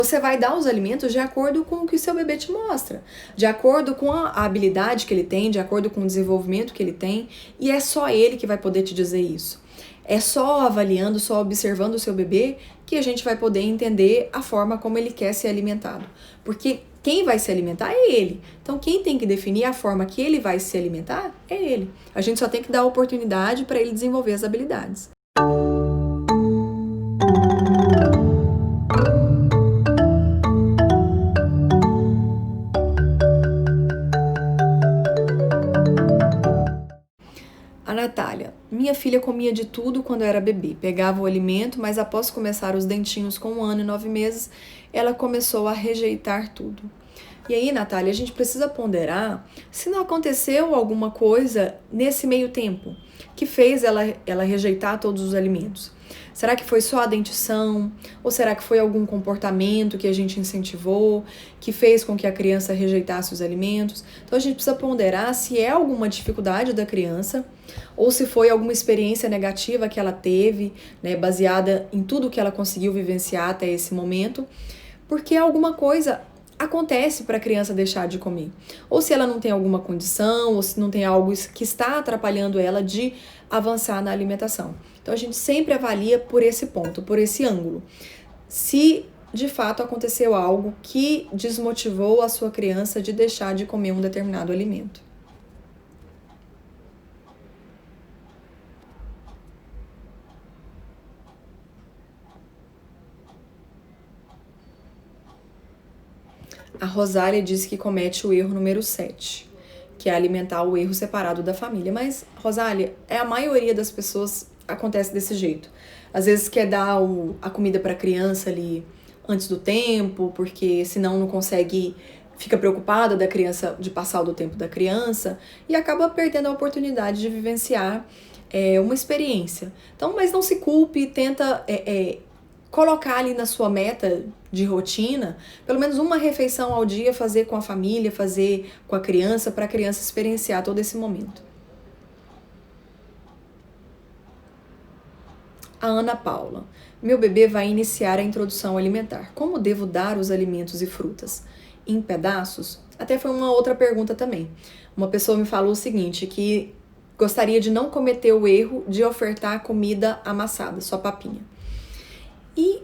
Você vai dar os alimentos de acordo com o que o seu bebê te mostra, de acordo com a habilidade que ele tem, de acordo com o desenvolvimento que ele tem, e é só ele que vai poder te dizer isso. É só avaliando, só observando o seu bebê que a gente vai poder entender a forma como ele quer ser alimentado. Porque quem vai se alimentar é ele. Então, quem tem que definir a forma que ele vai se alimentar é ele. A gente só tem que dar oportunidade para ele desenvolver as habilidades. A Natália: minha filha comia de tudo quando era bebê, pegava o alimento, mas após começar os dentinhos com 1 ano e 9 meses, ela começou a rejeitar tudo. E aí, Natália, a gente precisa ponderar se não aconteceu alguma coisa nesse meio tempo que fez ela rejeitar todos os alimentos. Será que foi só a dentição? Ou será que foi algum comportamento que a gente incentivou, que fez com que a criança rejeitasse os alimentos? Então a gente precisa ponderar se é alguma dificuldade da criança ou se foi alguma experiência negativa que ela teve, né, baseada em tudo que ela conseguiu vivenciar até esse momento, porque alguma coisa acontece para a criança deixar de comer. Ou se ela não tem alguma condição, ou se não tem algo que está atrapalhando ela de avançar na alimentação. Então a gente sempre avalia por esse ponto, por esse ângulo. Se de fato aconteceu algo que desmotivou a sua criança de deixar de comer um determinado alimento. A Rosália disse que comete o erro número 7, que é alimentar o erro separado da família. Mas, Rosália, a maioria das pessoas acontece desse jeito. Às vezes quer dar a comida para a criança ali antes do tempo, porque senão não consegue, fica preocupada da criança, de passar do tempo da criança, e acaba perdendo a oportunidade de vivenciar uma experiência. Então, mas não se culpe, tenta colocar ali na sua meta de rotina, pelo menos uma refeição ao dia, fazer com a família, fazer com a criança, para a criança experienciar todo esse momento. A Ana Paula: meu bebê vai iniciar a introdução alimentar. Como devo dar os alimentos e frutas? Em pedaços? Até foi uma outra pergunta também. Uma pessoa me falou o seguinte, que gostaria de não cometer o erro de ofertar comida amassada, só papinha. E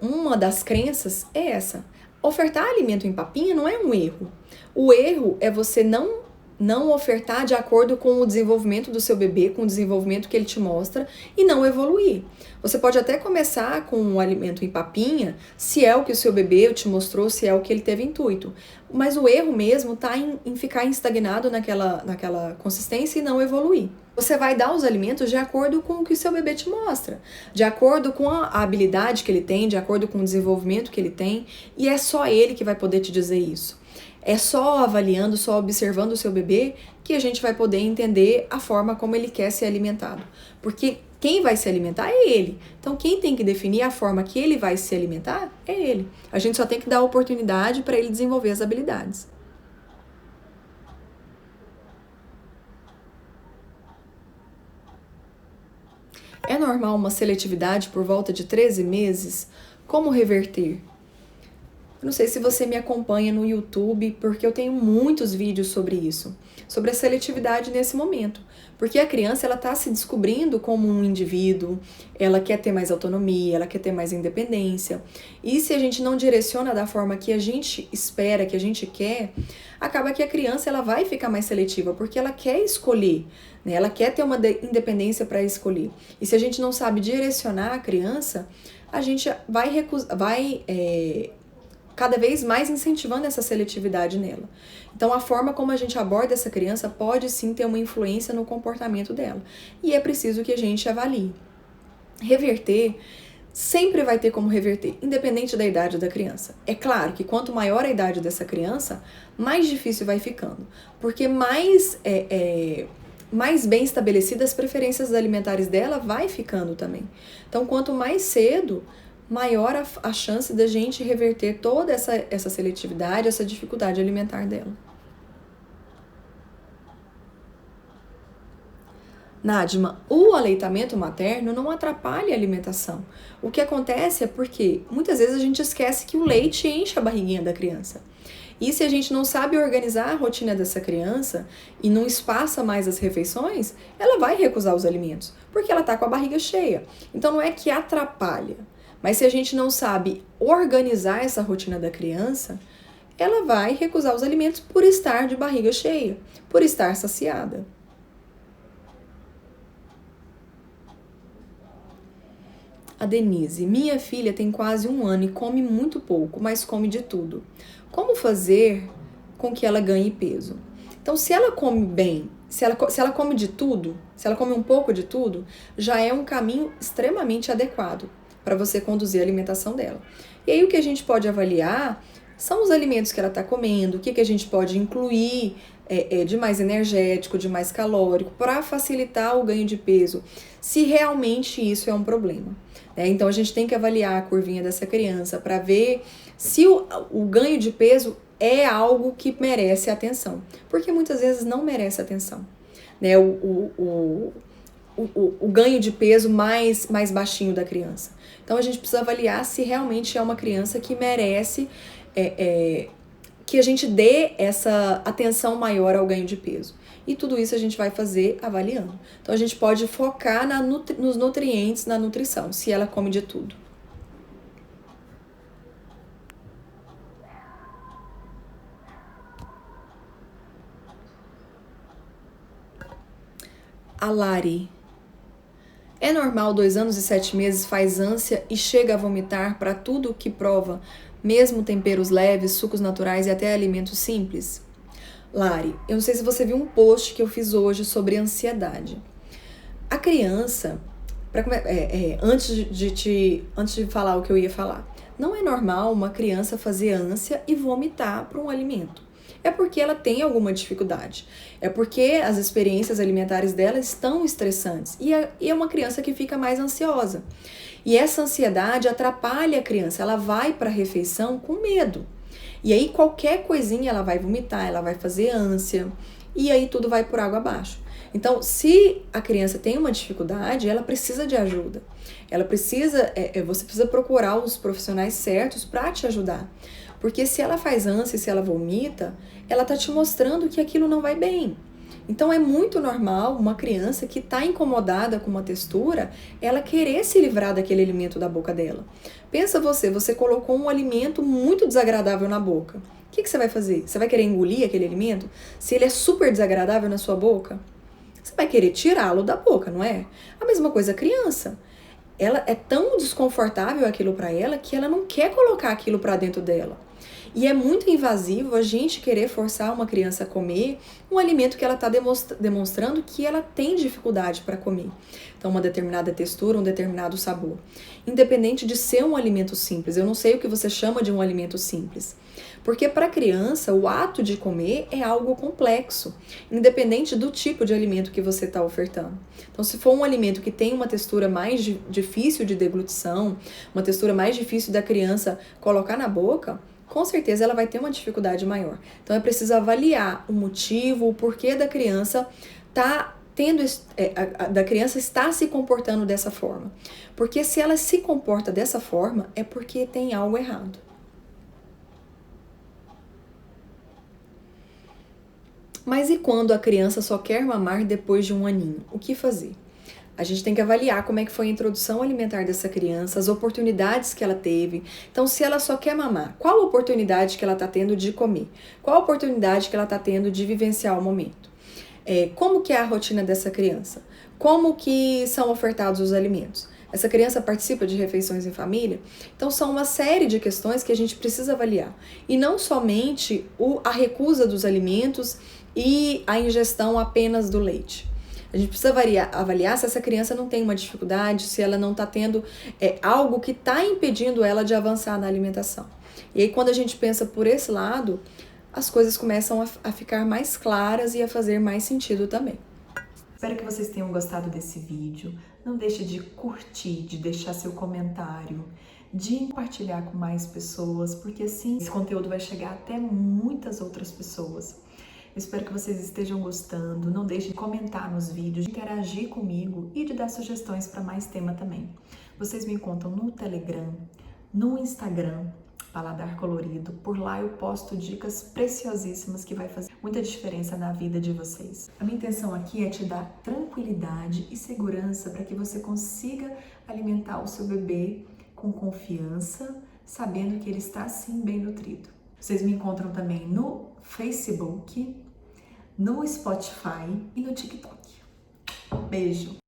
uma das crenças é essa. Ofertar alimento em papinha não é um erro. O erro é você não ofertar de acordo com o desenvolvimento do seu bebê, com o desenvolvimento que ele te mostra, e não evoluir. Você pode até começar com um alimento em papinha, se é o que o seu bebê te mostrou, se é o que ele teve intuito. Mas o erro mesmo está em ficar estagnado naquela consistência e não evoluir. Você vai dar os alimentos de acordo com o que o seu bebê te mostra, de acordo com a habilidade que ele tem, de acordo com o desenvolvimento que ele tem, e é só ele que vai poder te dizer isso. É só avaliando, só observando o seu bebê que a gente vai poder entender a forma como ele quer ser alimentado. Porque quem vai se alimentar é ele. Então, quem tem que definir a forma que ele vai se alimentar é ele. A gente só tem que dar oportunidade para ele desenvolver as habilidades. É normal uma seletividade por volta de 13 meses? Como reverter? Eu não sei se você me acompanha no YouTube, porque eu tenho muitos vídeos sobre isso, sobre a seletividade nesse momento. Porque a criança, ela está se descobrindo como um indivíduo, ela quer ter mais autonomia, ela quer ter mais independência. E se a gente não direciona da forma que a gente espera, que a gente quer, acaba que a criança ela vai ficar mais seletiva, porque ela quer escolher, né? Ela quer ter uma independência para escolher. E se a gente não sabe direcionar a criança, a gente vai cada vez mais incentivando essa seletividade nela. Então, a forma como a gente aborda essa criança pode sim ter uma influência no comportamento dela. E é preciso que a gente avalie. Reverter sempre vai ter como reverter, independente da idade da criança. É claro que quanto maior a idade dessa criança, mais difícil vai ficando, porque mais bem estabelecidas as preferências alimentares dela vai ficando também. Então, quanto mais cedo, maior a chance da gente reverter toda essa seletividade, essa dificuldade alimentar dela. Nádima, o aleitamento materno não atrapalha a alimentação. O que acontece é porque muitas vezes a gente esquece que o leite enche a barriguinha da criança. E se a gente não sabe organizar a rotina dessa criança e não espaça mais as refeições, ela vai recusar os alimentos, porque ela está com a barriga cheia. Então não é que atrapalha, mas se a gente não sabe organizar essa rotina da criança, ela vai recusar os alimentos por estar de barriga cheia, por estar saciada. A Denise, minha filha tem quase 1 ano e come muito pouco, mas come de tudo. Como fazer com que ela ganhe peso? Então, se ela come bem, se ela come de tudo, se ela come um pouco de tudo, já é um caminho extremamente adequado para você conduzir a alimentação dela. E aí o que a gente pode avaliar são os alimentos que ela está comendo, o que a gente pode incluir de mais energético, de mais calórico, para facilitar o ganho de peso, se realmente isso é um problema. Então a gente tem que avaliar a curvinha dessa criança para ver se o ganho de peso é algo que merece atenção, porque muitas vezes não merece atenção. O ganho de peso mais baixinho da criança. Então a gente precisa avaliar se realmente é uma criança que merece que a gente dê essa atenção maior ao ganho de peso. E tudo isso a gente vai fazer avaliando. Então a gente pode focar nos nutrientes, na nutrição, se ela come de tudo. A Lari. É normal 2 anos e 7 meses faz ânsia e chega a vomitar para tudo que prova, mesmo temperos leves, sucos naturais e até alimentos simples? Lari, eu não sei se você viu um post que eu fiz hoje sobre ansiedade. A criança, antes de falar o que eu ia falar, não é normal uma criança fazer ânsia e vomitar para um alimento. É porque ela tem alguma dificuldade. É porque as experiências alimentares dela estão estressantes. E é uma criança que fica mais ansiosa. E essa ansiedade atrapalha a criança. Ela vai para a refeição com medo. E aí qualquer coisinha ela vai vomitar, ela vai fazer ânsia. E aí tudo vai por água abaixo. Então, se a criança tem uma dificuldade, ela precisa de ajuda. Ela precisa, você precisa procurar os profissionais certos para te ajudar. Porque se ela faz ânsia, se ela vomita, ela tá te mostrando que aquilo não vai bem. Então é muito normal uma criança que está incomodada com uma textura, ela querer se livrar daquele alimento da boca dela. Pensa você colocou um alimento muito desagradável na boca. O que você vai fazer? Você vai querer engolir aquele alimento? Se ele é super desagradável na sua boca, você vai querer tirá-lo da boca, não é? A mesma coisa a criança. Ela é tão desconfortável aquilo para ela que ela não quer colocar aquilo para dentro dela. E é muito invasivo a gente querer forçar uma criança a comer um alimento que ela está demonstrando que ela tem dificuldade para comer. Então, uma determinada textura, um determinado sabor. Independente de ser um alimento simples. Eu não sei o que você chama de um alimento simples. Porque para a criança, o ato de comer é algo complexo, independente do tipo de alimento que você está ofertando. Então, se for um alimento que tem uma textura mais difícil de deglutição, uma textura mais difícil da criança colocar na boca, com certeza ela vai ter uma dificuldade maior. Então é preciso avaliar o motivo, o porquê da criança da criança está se comportando dessa forma. Porque se ela se comporta dessa forma, é porque tem algo errado. Mas e quando a criança só quer mamar depois de 1 aninho? O que fazer? A gente tem que avaliar como é que foi a introdução alimentar dessa criança, as oportunidades que ela teve. Então, se ela só quer mamar, qual a oportunidade que ela está tendo de comer? Qual a oportunidade que ela está tendo de vivenciar o momento? Como que é a rotina dessa criança? Como que são ofertados os alimentos? Essa criança participa de refeições em família? Então, são uma série de questões que a gente precisa avaliar. E não somente a recusa dos alimentos e a ingestão apenas do leite. A gente precisa avaliar se essa criança não tem uma dificuldade, se ela não está tendo algo que está impedindo ela de avançar na alimentação. E aí, quando a gente pensa por esse lado, as coisas começam a ficar mais claras e a fazer mais sentido também. Espero que vocês tenham gostado desse vídeo. Não deixe de curtir, de deixar seu comentário, de compartilhar com mais pessoas, porque assim esse conteúdo vai chegar até muitas outras pessoas. Eu espero que vocês estejam gostando. Não deixe de comentar nos vídeos, de interagir comigo e de dar sugestões para mais tema também. Vocês me encontram no Telegram, no Instagram, Paladar Colorido. Por lá eu posto dicas preciosíssimas que vai fazer muita diferença na vida de vocês. A minha intenção aqui é te dar tranquilidade e segurança para que você consiga alimentar o seu bebê com confiança, sabendo que ele está sim bem nutrido. Vocês me encontram também no Facebook, no Spotify e no TikTok. Beijo!